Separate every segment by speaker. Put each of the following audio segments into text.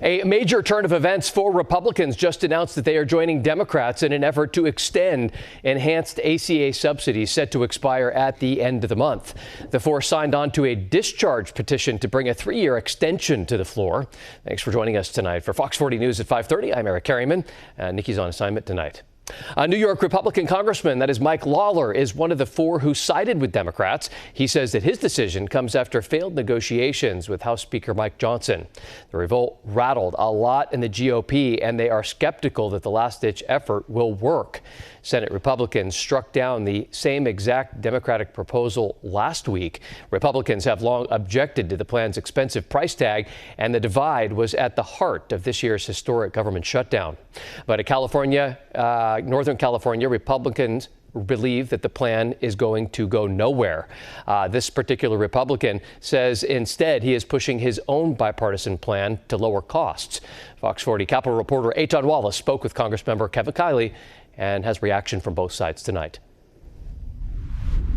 Speaker 1: A major turn of events for Republicans just announced that they are joining Democrats in an effort to extend enhanced ACA subsidies set to expire at the end of the month. The four signed on to a discharge petition to bring a 3-year extension to the floor. Thanks for joining us tonight. For Fox 40 News at 5:30, I'm Eric Carryman. Nikki's on assignment tonight. A New York Republican congressman, that is Mike Lawler, is one of the four who sided with Democrats. He says that his decision comes after failed negotiations with House Speaker Mike Johnson. The revolt rattled a lot in the GOP, and they are skeptical that the last-ditch effort will work. Senate Republicans struck down the same exact Democratic proposal last week. Republicans have long objected to the plan's expensive price tag, and the divide was at the heart of this year's historic government shutdown. But Northern California, Republicans believe that the plan is going to go nowhere. This particular Republican says instead he is pushing his own bipartisan plan to lower costs. Fox 40 Capitol reporter Eitan Wallace spoke with Congressmember Kevin Kiley and has reaction from both sides tonight.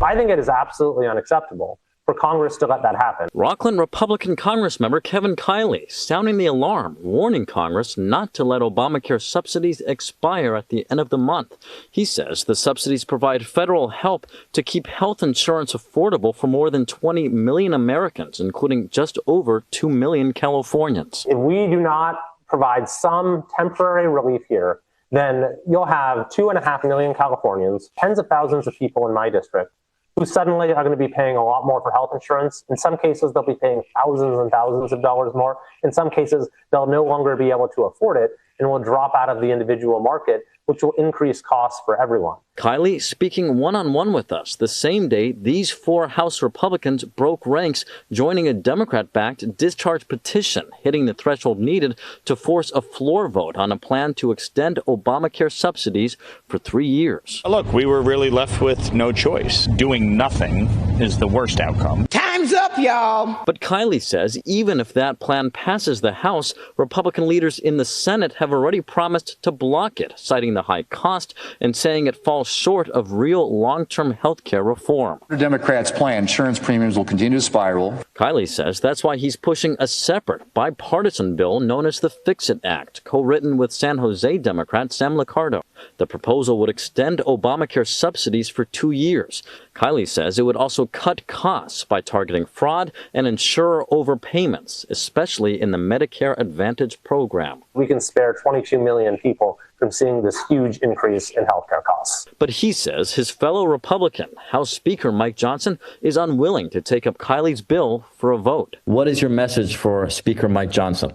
Speaker 2: I think it is absolutely unacceptable for Congress to let that happen.
Speaker 3: Rockland Republican Congressmember Kevin Kiley sounding the alarm, warning Congress not to let Obamacare subsidies expire at the end of the month. He says the subsidies provide federal help to keep health insurance affordable for more than 20 million Americans, including just over 2 million Californians.
Speaker 2: If we do not provide some temporary relief here, then you'll have 2.5 million Californians, tens of thousands of people in my district, who suddenly are going to be paying a lot more for health insurance. In some cases, they'll be paying thousands and thousands of dollars more. In some cases, they'll no longer be able to afford it and will drop out of the individual market, which will increase costs for everyone.
Speaker 3: Kiley speaking one-on-one with us the same day these four House Republicans broke ranks, joining a Democrat-backed discharge petition, hitting the threshold needed to force a floor vote on a plan to extend Obamacare subsidies for 3 years.
Speaker 4: Look, we were really left with no choice. Doing nothing is the worst outcome.
Speaker 5: Time's up, y'all.
Speaker 3: But Kiley says even if that plan passes the House, Republican leaders in the Senate have already promised to block it, citing the high cost and saying it falls short of real long-term health care reform.
Speaker 6: The Democrats' plan, insurance premiums will continue to spiral.
Speaker 3: Kiley says that's why he's pushing a separate bipartisan bill known as the Fix-It Act, co-written with San Jose Democrat Sam Liccardo. The proposal would extend Obamacare subsidies for 2 years. Kiley says it would also cut costs by targeting fraud and insurer overpayments, especially in the Medicare Advantage program.
Speaker 2: We can spare 22 million people from seeing this huge increase in healthcare costs.
Speaker 3: But he says his fellow Republican, House Speaker Mike Johnson, is unwilling to take up Kiley's bill for a vote. What is your message for Speaker Mike Johnson?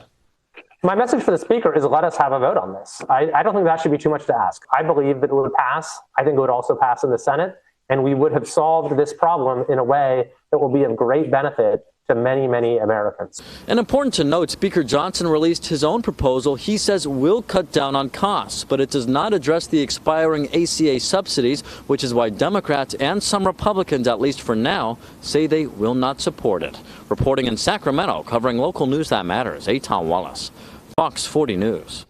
Speaker 2: My message for the Speaker is let us have a vote on this. I don't think that should be too much to ask. I believe that it would pass. I think it would also pass in the Senate, and we would have solved this problem in a way that will be of great benefit to many, many Americans.
Speaker 3: And important to note, Speaker Johnson released his own proposal he says will cut down on costs, but it does not address the expiring ACA subsidies, which is why Democrats and some Republicans, at least for now, say they will not support it. Reporting in Sacramento, covering local news that matters, Eitan Wallace, Fox 40 News.